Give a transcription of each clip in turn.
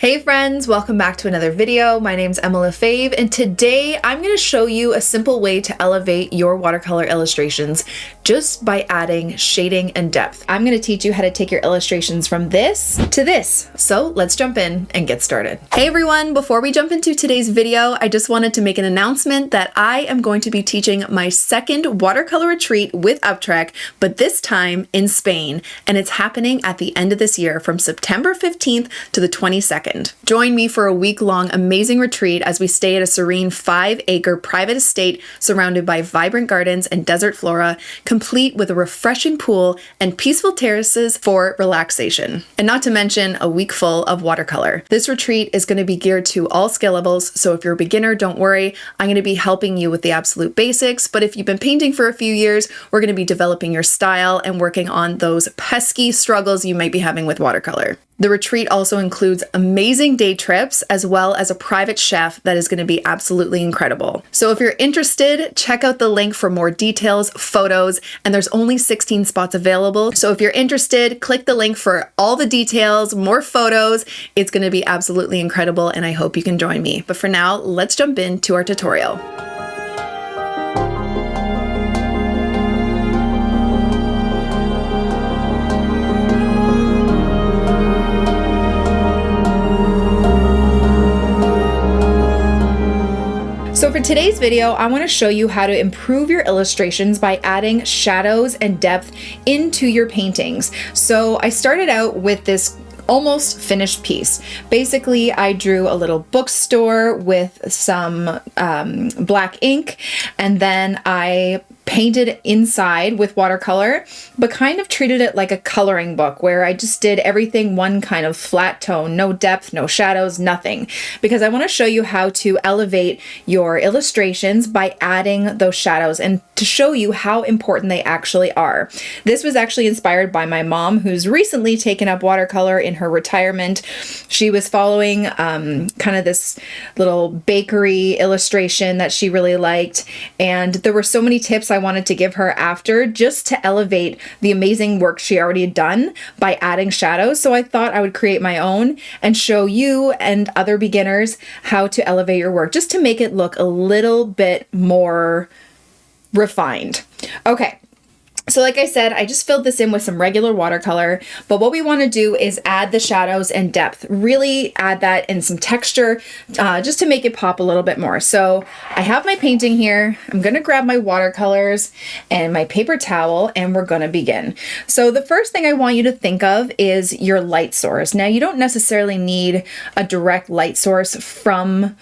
Hey friends, welcome back to another video. My name's Lefebvre, and today I'm going to show you a simple way to elevate your watercolor illustrations just by adding shading and depth. I'm going to teach you how to take your illustrations from this to this. So let's jump in and get started. Hey everyone, before we jump into today's video, I just wanted to make an announcement that I am going to be teaching my second watercolor retreat with Utrecht, but this time in Spain, and it's happening at the end of this year from September 15th to the 22nd. Join me for a week-long amazing retreat as we stay at a serene 5-acre private estate surrounded by vibrant gardens and desert flora, complete with a refreshing pool and peaceful terraces for relaxation. And not to mention a week full of watercolor. This retreat is going to be geared to all skill levels, so if you're a beginner, don't worry. I'm going to be helping you with the absolute basics, but if you've been painting for a few years, we're going to be developing your style and working on those pesky struggles you might be having with watercolor. The retreat also includes amazing day trips as well as a private chef that is going to be absolutely incredible. So if you're interested, check out the link for more details, photos, and there's only 16 spots available. So if you're interested, click the link for all the details, more photos. It's going to be absolutely incredible and I hope you can join me. But for now, let's jump into our tutorial. So for today's video, I want to show you how to improve your illustrations by adding shadows and depth into your paintings. So I started out with this almost finished piece. Basically, I drew a little bookstore with some black ink, and then I painted inside with watercolor, but kind of treated it like a coloring book where I just did everything one kind of flat tone, no depth, no shadows, nothing, because I want to show you how to elevate your illustrations by adding those shadows and to show you how important they actually are. This was actually inspired by my mom, who's recently taken up watercolor in her retirement. She was following kind of this little bakery illustration that she really liked, and there were so many tips I wanted to give her after just to elevate the amazing work she already had done by adding shadows. So I thought I would create my own and show you and other beginners how to elevate your work just to make it look a little bit more refined. Okay. So like I said, I just filled this in with some regular watercolor, but what we want to do is add the shadows and depth, really add that in some texture, just to make it pop a little bit more. So I have my painting here. I'm going to grab my watercolors and my paper towel, and we're going to begin. So the first thing I want you to think of is your light source. Now, you don't necessarily need a direct light source from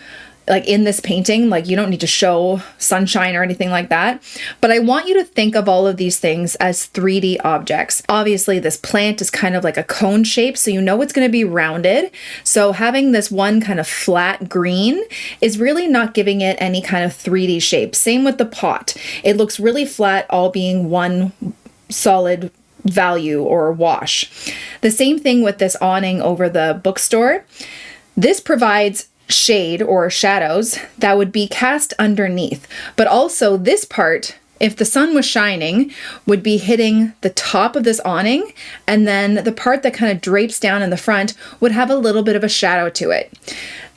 like in this painting, like you don't need to show sunshine or anything like that. But I want you to think of all of these things as 3D objects. Obviously, this plant is kind of like a cone shape, so you know it's going to be rounded. So having this one kind of flat green is really not giving it any kind of 3D shape. Same with the pot. It looks really flat, all being one solid value or wash. The same thing with this awning over the bookstore. This provides shade or shadows that would be cast underneath, but also this part, if the sun was shining, would be hitting the top of this awning, and then the part that kind of drapes down in the front would have a little bit of a shadow to it.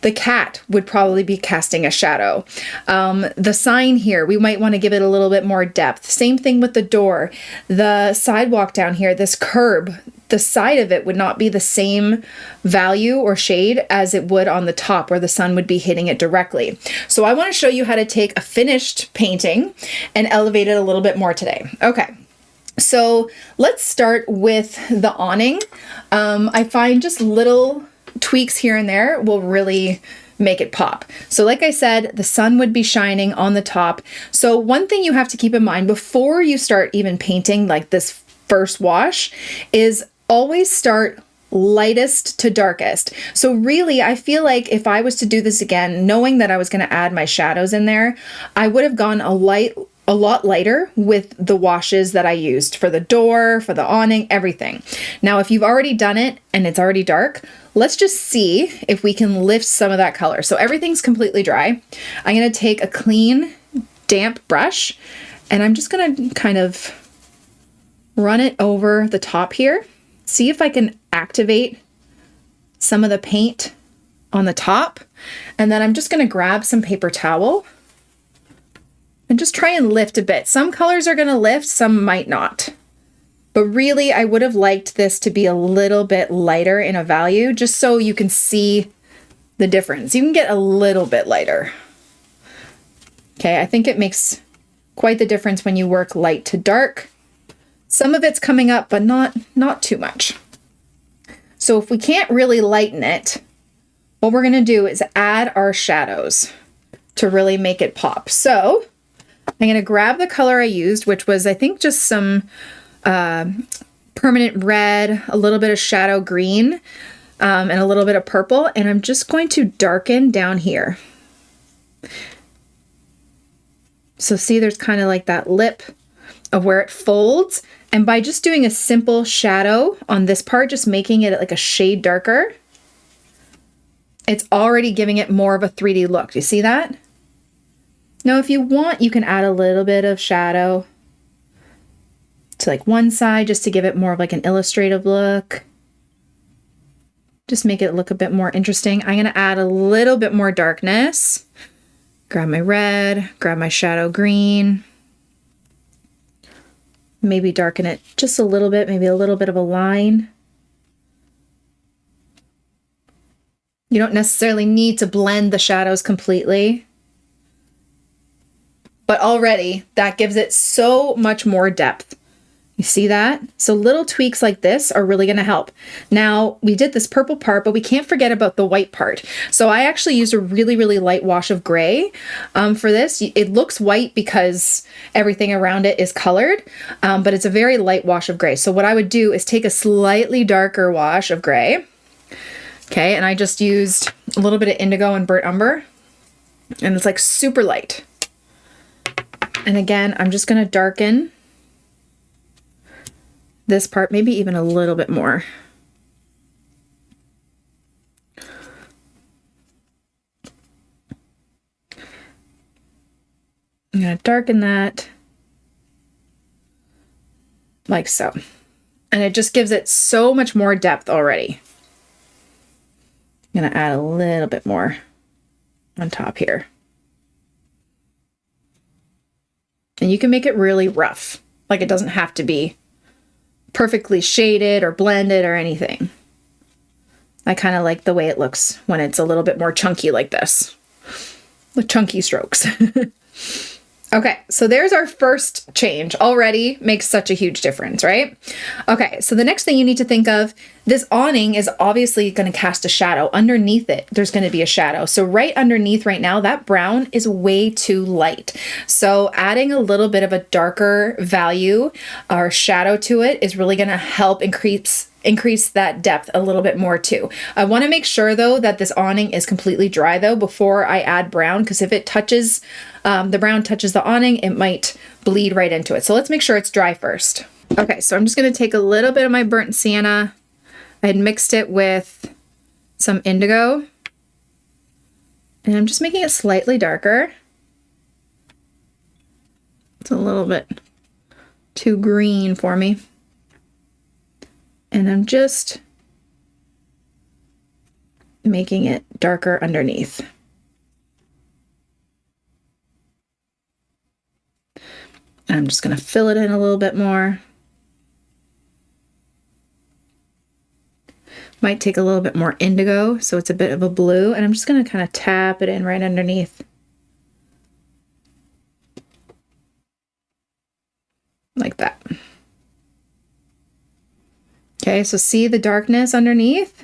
The cat would probably be casting a shadow. The sign here, we might want to give it a little bit more depth. Same thing with the door. The sidewalk down here, this curb, the side of it would not be the same value or shade as it would on the top where the sun would be hitting it directly. So I want to show you how to take a finished painting and elevate it a little bit more today. Okay. So let's start with the awning. I find just little tweaks here and there will really make it pop. So like I said, the sun would be shining on the top. So one thing you have to keep in mind before you start even painting like this first wash is always start lightest to darkest. So really, I feel like if I was to do this again, knowing that I was going to add my shadows in there, I would have gone a lot lighter with the washes that I used for the door, for the awning, everything. Now, if you've already done it and it's already dark, let's just see if we can lift some of that color. So everything's completely dry. I'm going to take a clean, damp brush, and I'm just going to kind of run it over the top here. See if I can activate some of the paint on the top. And then I'm just gonna grab some paper towel and just try and lift a bit. Some colors are gonna lift, some might not. But really, I would have liked this to be a little bit lighter in a value, just so you can see the difference. You can get a little bit lighter. Okay, I think it makes quite the difference when you work light to dark. Some of it's coming up, but not too much. So if we can't really lighten it, what we're gonna do is add our shadows to really make it pop. So I'm gonna grab the color I used, which was, I think, just some permanent red, a little bit of shadow green, and a little bit of purple, and I'm just going to darken down here. So see, there's kind of like that lip of where it folds, and by just doing a simple shadow on this part, just making it like a shade darker, it's already giving it more of a 3D look. Do you see that? Now, if you want, you can add a little bit of shadow to like one side just to give it more of like an illustrative look. Just make it look a bit more interesting. I'm gonna add a little bit more darkness. Grab my red, grab my shadow green. Maybe darken it just a little bit, maybe a little bit of a line. You don't necessarily need to blend the shadows completely, but already that gives it so much more depth. You see that? So little tweaks like this are really gonna help. Now, we did this purple part, but we can't forget about the white part. So I actually used a really, really light wash of gray for this. It looks white because everything around it is colored, but it's a very light wash of gray. So what I would do is take a slightly darker wash of gray. Okay, and I just used a little bit of indigo and burnt umber, and it's like super light. And again, I'm just gonna darken this part, maybe even a little bit more. I'm gonna darken that like so. And it just gives it so much more depth already. I'm gonna add a little bit more on top here. And you can make it really rough. Like, it doesn't have to be perfectly shaded or blended or anything. I kind of like the way it looks when it's a little bit more chunky like this, with chunky strokes. Okay, so there's our first change. Already makes such a huge difference, right? Okay, so the next thing you need to think of, this awning is obviously going to cast a shadow. Underneath it, there's going to be a shadow. So right underneath right now, that brown is way too light. So adding a little bit of a darker value or shadow to it is really going to help increase that depth a little bit more too. I want to make sure though that this awning is completely dry though before I add brown, because if it touches, the brown touches the awning, it might bleed right into it. So let's make sure it's dry first. Okay, so I'm just going to take a little bit of my burnt sienna. I had mixed it with some indigo, and I'm just making it slightly darker. It's a little bit too green for me. And I'm just making it darker underneath. And I'm just going to fill it in a little bit more. Might take a little bit more indigo, so it's a bit of a blue, and I'm just going to kind of tap it in right underneath. Like that. Okay, so see the darkness underneath?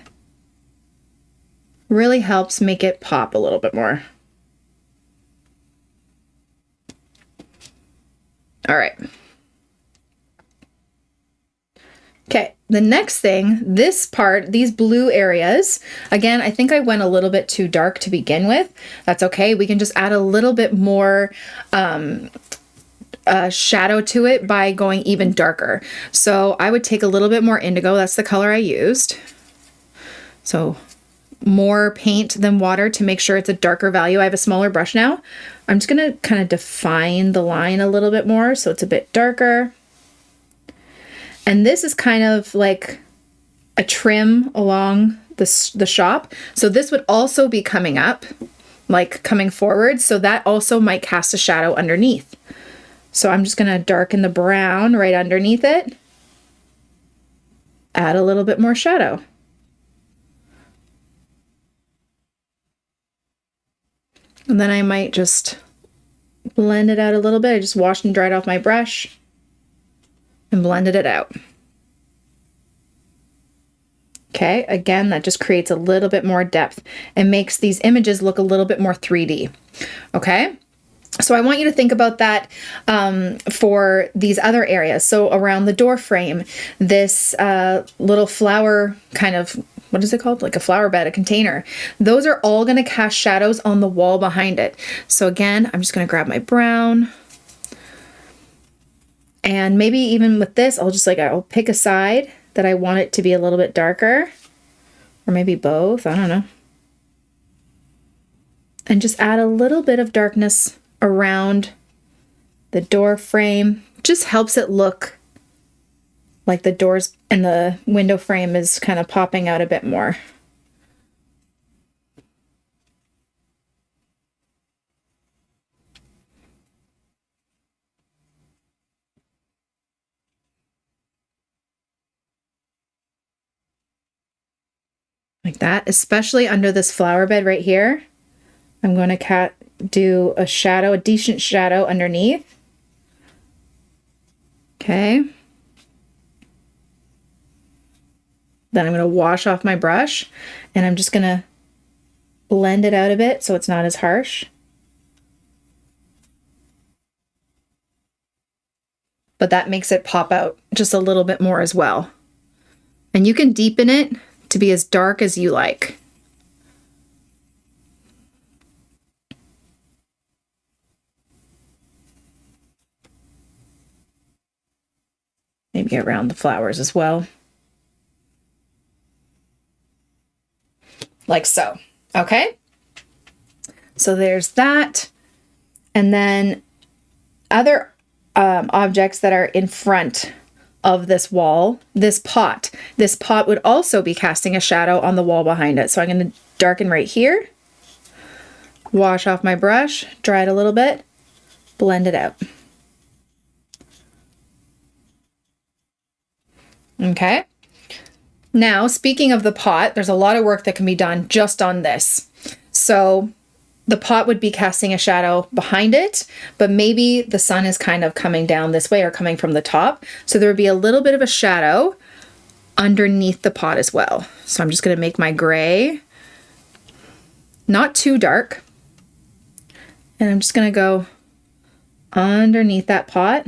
Really helps make it pop a little bit more. All right. Okay, the next thing, this part, these blue areas, again, I think I went a little bit too dark to begin with. That's okay. We can just add a little bit more shadow to it by going even darker. So I would take a little bit more indigo. That's the color I used. So more paint than water to make sure it's a darker value. I have a smaller brush now. I'm just going to kind of define the line a little bit more so it's a bit darker. And this is kind of like a trim along the shop. So this would also be coming up, like coming forward. So that also might cast a shadow underneath. So I'm just gonna darken the brown right underneath it. Add a little bit more shadow. And then I might just blend it out a little bit. I just washed and dried off my brush and blended it out. Okay, again, that just creates a little bit more depth and makes these images look a little bit more 3D. Okay, so I want you to think about that for these other areas. So around the door frame, this little flower kind of, what is it called? Like a flower bed, a container. Those are all going to cast shadows on the wall behind it. So again, I'm just going to grab my brown. And maybe even with this, I'll pick a side that I want it to be a little bit darker, or maybe both, I don't know. And just add a little bit of darkness around the door frame. Just helps it look like the doors and the window frame is kind of popping out a bit more. Like that, especially under this flower bed right here. I'm going to do a shadow, a decent shadow underneath. Okay. Then I'm going to wash off my brush and I'm just going to blend it out a bit so it's not as harsh. But that makes it pop out just a little bit more as well. And you can deepen it to be as dark as you like. Maybe around the flowers as well. Like so. Okay. So there's that. And then other objects that are in front of this wall, this pot would also be casting a shadow on the wall behind it. So I'm going to darken right here, wash off my brush, dry it a little bit, blend it out. Okay. Now, speaking of the pot, there's a lot of work that can be done just on this. So the pot would be casting a shadow behind it, but maybe the sun is kind of coming down this way or coming from the top. So there would be a little bit of a shadow underneath the pot as well. So I'm just going to make my gray not too dark. And I'm just going to go underneath that pot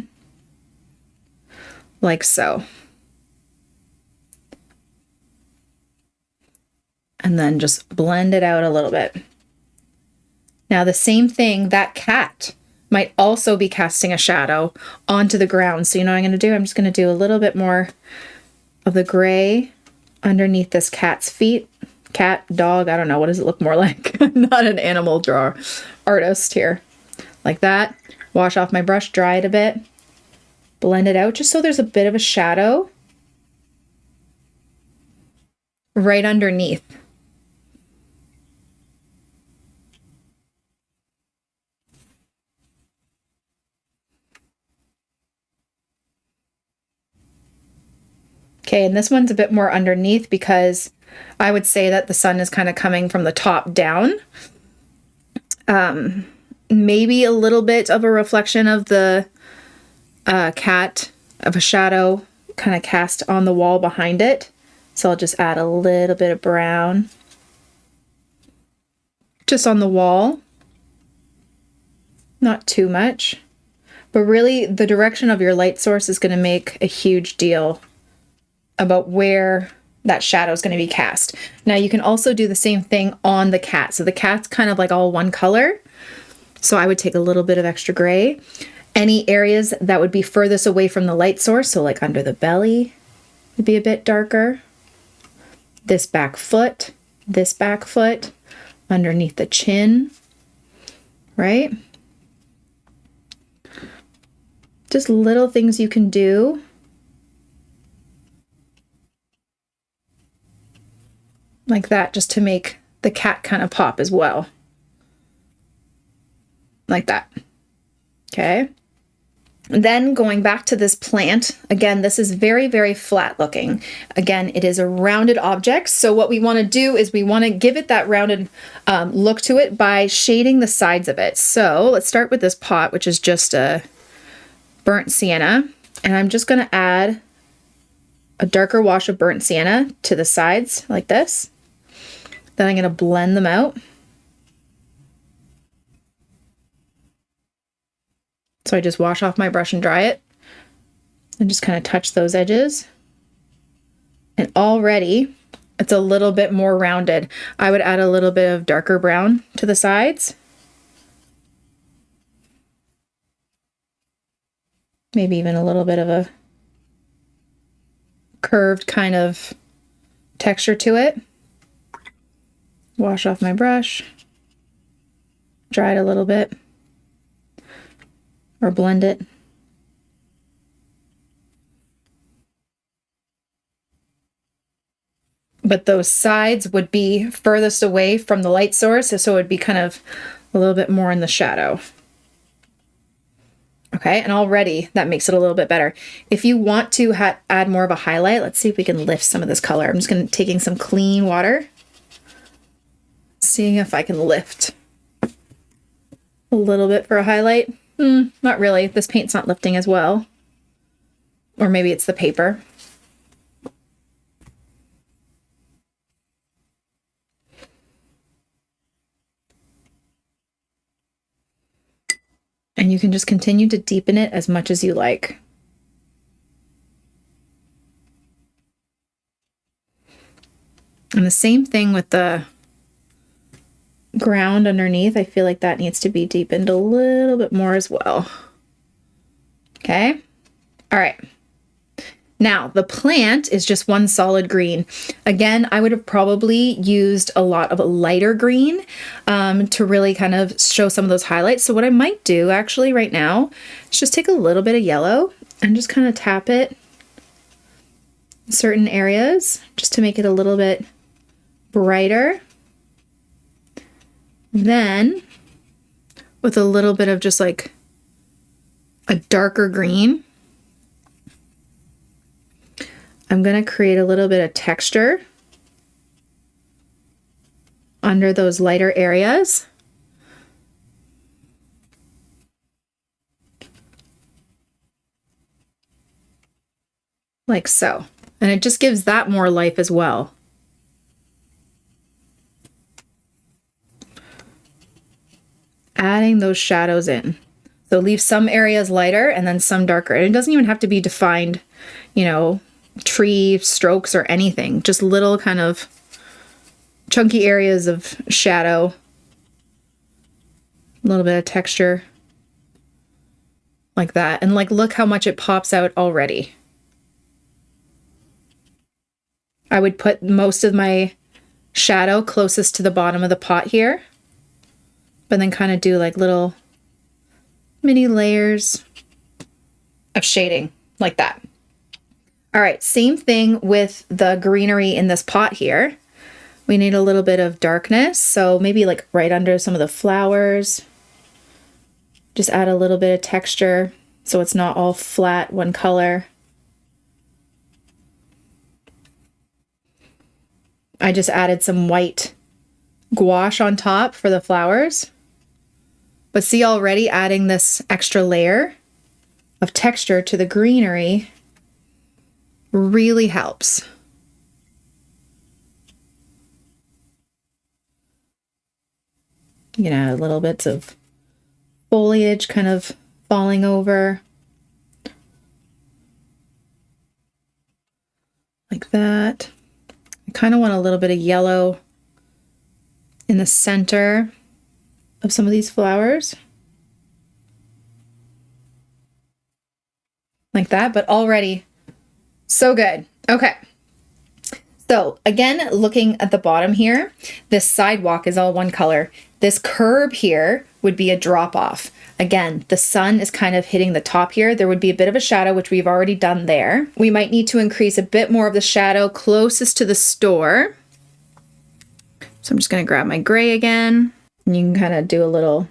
like so. And then just blend it out a little bit. Now the same thing, that cat might also be casting a shadow onto the ground. So you know what I'm going to do? I'm just going to do a little bit more of the gray underneath this cat's feet. Cat, dog, I don't know. What does it look more like? I'm not an animal drawer artist here. Like that. Wash off my brush, dry it a bit. Blend it out just so there's a bit of a shadow right underneath. Okay, and this one's a bit more underneath because I would say that the sun is kind of coming from the top down. Maybe a little bit of a reflection of the cat, of a shadow kind of cast on the wall behind it. So I'll just add a little bit of brown just on the wall. Not too much, but really the direction of your light source is going to make a huge deal about where that shadow is going to be cast. Now you can also do the same thing on the cat. So the cat's kind of like all one color. So I would take a little bit of extra gray. Any areas that would be furthest away from the light source, so like under the belly, would be a bit darker. This back foot, underneath the chin, right? Just little things you can do. like that, just to make the cat kind of pop as well. Like that. Okay. And then going back to this plant, again, this is very, very flat looking. Again, it is a rounded object. So what we want to do is we want to give it that rounded look to it by shading the sides of it. So let's start with this pot, which is just a burnt sienna. And I'm just going to add a darker wash of burnt sienna to the sides like this. Then I'm going to blend them out. So I just wash off my brush and dry it and just kind of touch those edges. And already it's a little bit more rounded. I would add a little bit of darker brown to the sides. Maybe even a little bit of a curved kind of texture to it. Wash off my brush, dry it a little bit, or blend it. But those sides would be furthest away from the light source, so it would be kind of a little bit more in the shadow. Okay, and already that makes it a little bit better. If you want to add more of a highlight, let's see if we can lift some of this color. I'm just taking some clean water, seeing if I can lift a little bit for a highlight. Not really. This paint's not lifting as well. Or maybe it's the paper. And you can just continue to deepen it as much as you like. And the same thing with the ground underneath. I feel like that needs to be deepened a little bit more as well. Okay. All right. Now the plant is just one solid green. Again, I would have probably used a lot of a lighter green to really kind of show some of those highlights. So what I might do actually right now is just take a little bit of yellow and just kind of tap it in certain areas just to make it a little bit brighter. Then with a little bit of just like a darker green, I'm going to create a little bit of texture under those lighter areas. Like so. And it just gives that more life as well. Adding those shadows in. So leave some areas lighter and then some darker. And it doesn't even have to be defined, you know, tree strokes or anything. Just little kind of chunky areas of shadow. A little bit of texture. Like that. And like, look how much it pops out already. I would put most of my shadow closest to the bottom of the pot here. But then kind of do like little mini layers of shading like that. All right, same thing with the greenery in this pot here. We need a little bit of darkness, so maybe like right under some of the flowers. Just add a little bit of texture so it's not all flat one color. I just added some white gouache on top for the flowers. But see, already adding this extra layer of texture to the greenery really helps. You know, little bits of foliage kind of falling over. Like that. I kind of want a little bit of yellow in the center of some of these flowers. Like that, but already so good. Okay. So again, looking at the bottom here, this sidewalk is all one color. This curb here would be a drop off. Again, the sun is kind of hitting the top here. There would be a bit of a shadow, which we've already done there. We might need to increase a bit more of the shadow closest to the store. So I'm just going to grab my gray again, and you can kind of do a little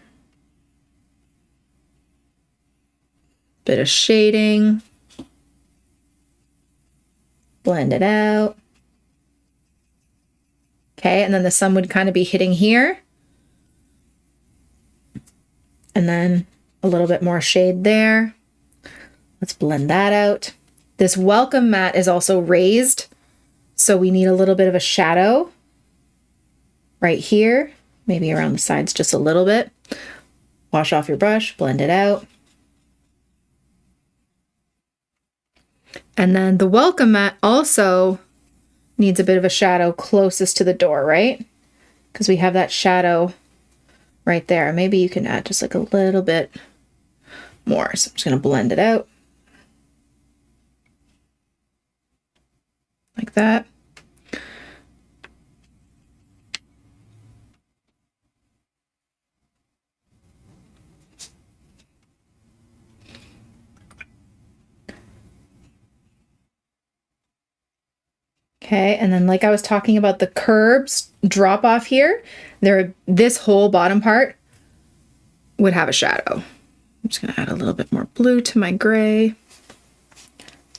bit of shading, blend it out. Okay, and then the sun would kind of be hitting here. And then a little bit more shade there. Let's blend that out. This welcome mat is also raised, so we need a little bit of a shadow right here, maybe around the sides just a little bit. Wash off your brush, blend it out. And then the welcome mat also needs a bit of a shadow closest to the door, right? Because we have that shadow right there. Maybe you can add just like a little bit more. So I'm just going to blend it out like that. Okay, and then like I was talking about the curbs drop off here, this whole bottom part would have a shadow. I'm just gonna add a little bit more blue to my gray.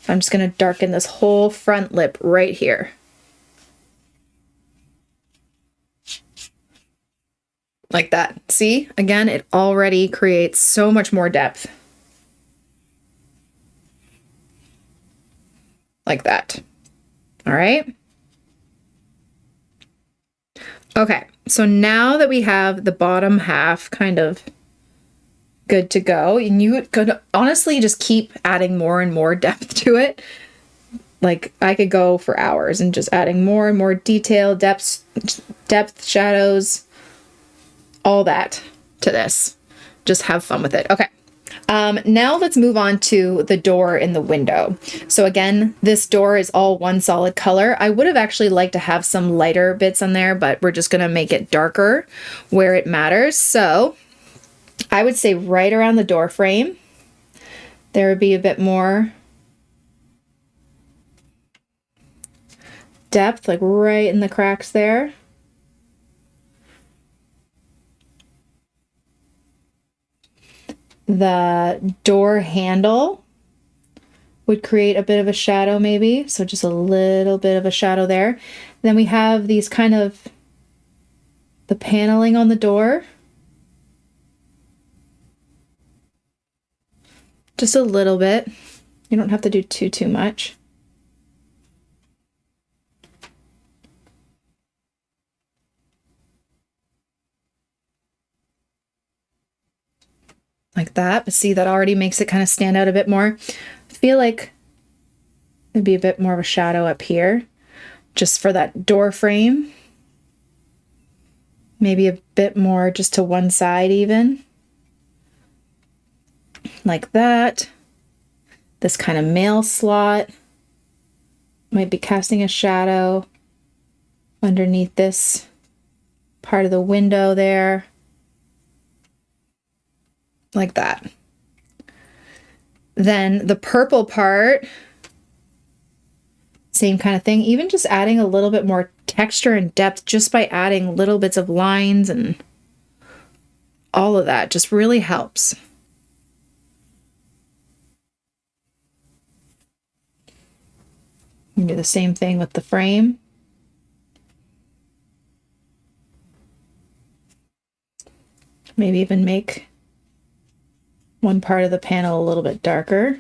I'm just gonna darken this whole front lip right here. Like that. See, again, it already creates so much more depth. Like that. All right. Okay, so now that we have the bottom half kind of good to go, and you could honestly just keep adding more and more depth to it. Like I could go for hours and just adding more and more detail, depth, shadows, all that to this. Just have fun with it. Okay. Now let's move on to the door in the window. So again, this door is all one solid color. I would have actually liked to have some lighter bits on there, but we're just going to make it darker where it matters. So I would say right around the door frame, there would be a bit more depth, like right in the cracks there. The door handle would create a bit of a shadow maybe, so just a little bit of a shadow there. Then we have these kind of the paneling on the door. Just a little bit. You don't have to do too much. Like that, but see, that already makes it kind of stand out a bit more. I feel like it'd be a bit more of a shadow up here, just for that door frame. Maybe a bit more just to one side even. Like that. This kind of mail slot might be casting a shadow underneath this part of the window there. Like that. Then the purple part, same kind of thing, even just adding a little bit more texture and depth just by adding little bits of lines and all of that just really helps. You can do the same thing with the frame. Maybe even make one part of the panel a little bit darker.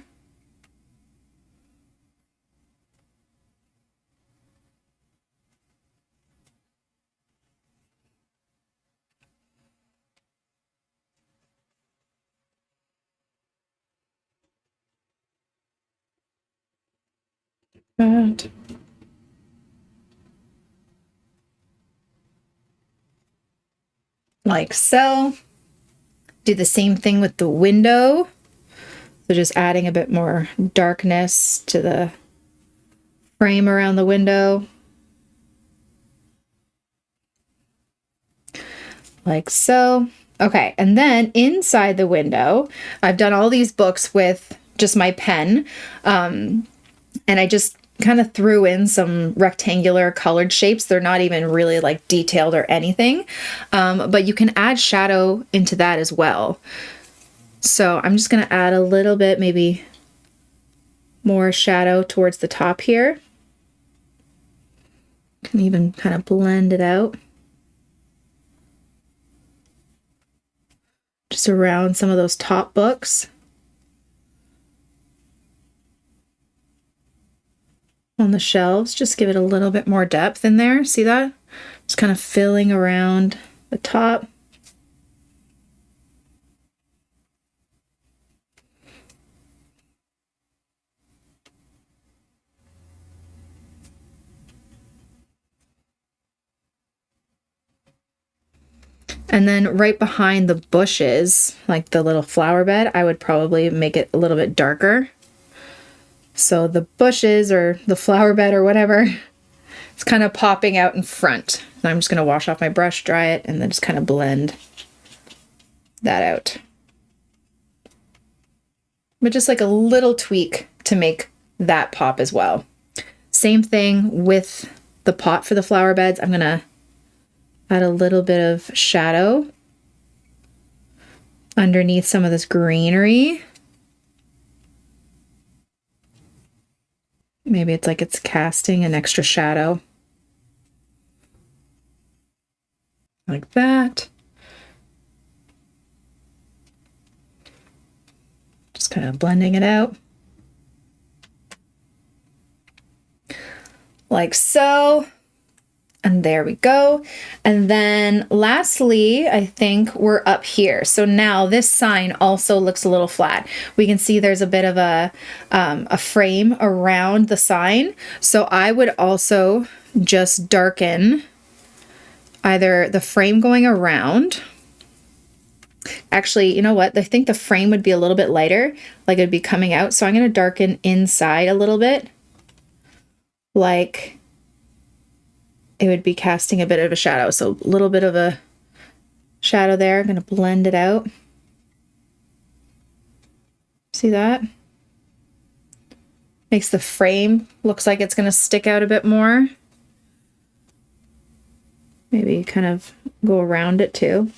Good. Like so. Do the same thing with the window. So just adding a bit more darkness to the frame around the window. Like so. Okay, and then inside the window, I've done all these books with just my pen. And I just kind of threw in some rectangular colored shapes. They're not even really like detailed or anything, but you can add shadow into that as well. So I'm just going to add a little bit, maybe more shadow towards the top here. Can even kind of blend it out. Just around some of those top books. On the shelves, just give it a little bit more depth in there. See that? Just kind of filling around the top. And then right behind the bushes, like the little flower bed, I would probably make it a little bit darker. So the bushes or the flower bed or whatever, it's kind of popping out in front. And I'm just going to wash off my brush, dry it, and then just kind of blend that out. But just like a little tweak to make that pop as well. Same thing with the pot for the flower beds. I'm going to add a little bit of shadow underneath some of this greenery. Maybe it's like it's casting an extra shadow. Like that. Just kind of blending it out. Like so. And there we go. And then lastly, I think we're up here. So now this sign also looks a little flat. We can see there's a bit of a frame around the sign. So I would also just darken either the frame going around. Actually, you know what? I think the frame would be a little bit lighter, like it'd be coming out. So I'm going to darken inside a little bit, like it would be casting a bit of a shadow. So a little bit of a shadow there. I'm going to blend it out. See that? Makes the frame looks like it's going to stick out a bit more. Maybe kind of go around it too.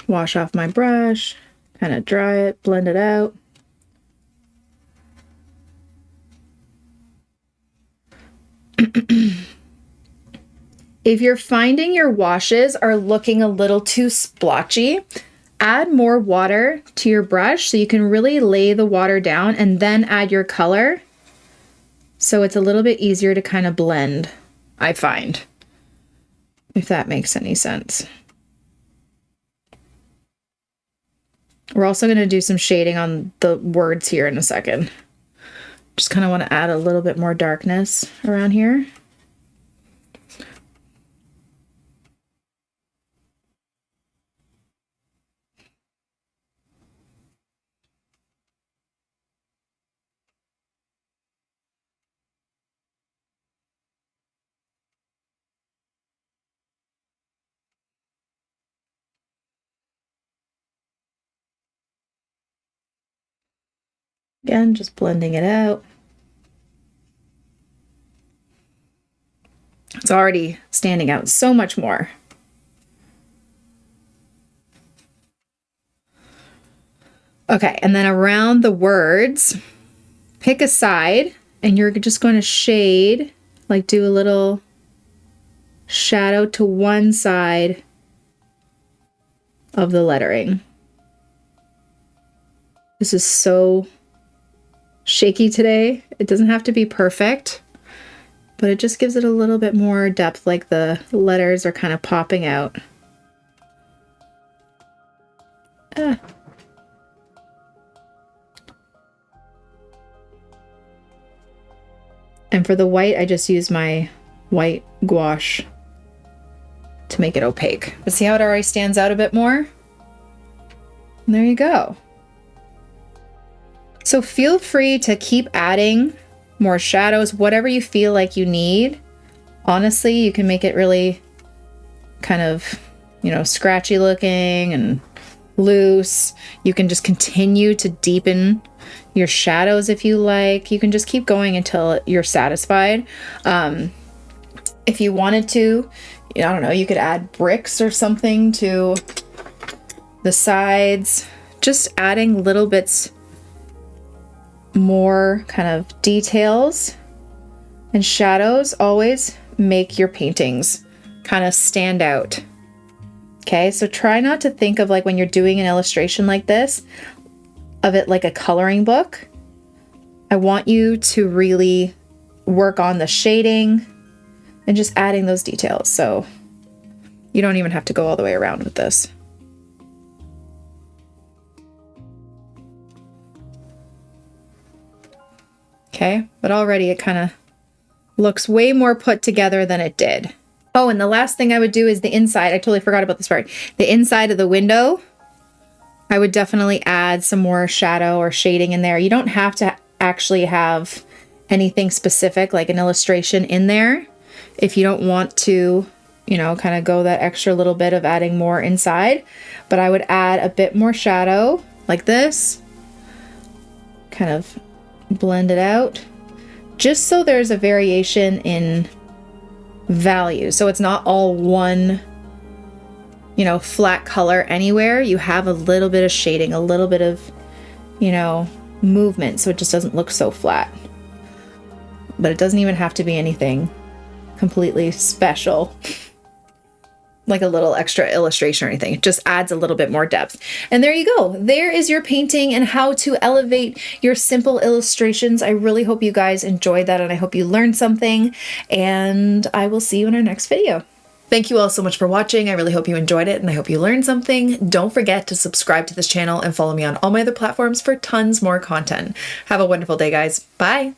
Wash off my brush, kind of dry it, blend it out. If you're finding your washes are looking a little too splotchy, add more water to your brush so you can really lay the water down and then add your color. So it's a little bit easier to kind of blend, I find, if that makes any sense. We're also going to do some shading on the words here in a second. Just kind of want to add a little bit more darkness around here. Again, just blending it out. It's already standing out so much more. Okay, and then around the words, pick a side and you're just going to shade, like do a little shadow to one side of the lettering. This is so shaky today. It doesn't have to be perfect, but it just gives it a little bit more depth, like the letters are kind of popping out. And for the white, I just use my white gouache to make it opaque. But see how it already stands out a bit more? And there you go. So feel free to keep adding more shadows, whatever you feel like you need. Honestly, you can make it really kind of, you know, scratchy looking and loose. You can just continue to deepen your shadows if you like. You can just keep going until you're satisfied. If you wanted to, I don't know, you could add bricks or something to the sides. Just adding little bits more kind of details and shadows always make your paintings kind of stand out. Okay, so try not to think of, like, when you're doing an illustration like this, of it like a coloring book. I want you to really work on the shading and just adding those details. So you don't even have to go all the way around with this. Okay, but already it kind of looks way more put together than it did. Oh, and the last thing I would do is the inside. I totally forgot about this part. The inside of the window, I would definitely add some more shadow or shading in there. You don't have to actually have anything specific like an illustration in there if you don't want to, you know, kind of go that extra little bit of adding more inside. But I would add a bit more shadow like this, kind of blend it out, just so there's a variation in value. So it's not all one, you know, flat color anywhere. You have a little bit of shading, a little bit of, you know, movement, so it just doesn't look so flat. But it doesn't even have to be anything completely special, like a little extra illustration or anything. It just adds a little bit more depth. And there you go. There is your painting and how to elevate your simple illustrations. I really hope you guys enjoyed that, and I hope you learned something, and I will see you in our next video. Thank you all so much for watching. I really hope you enjoyed it, and I hope you learned something. Don't forget to subscribe to this channel and follow me on all my other platforms for tons more content. Have a wonderful day, guys. Bye.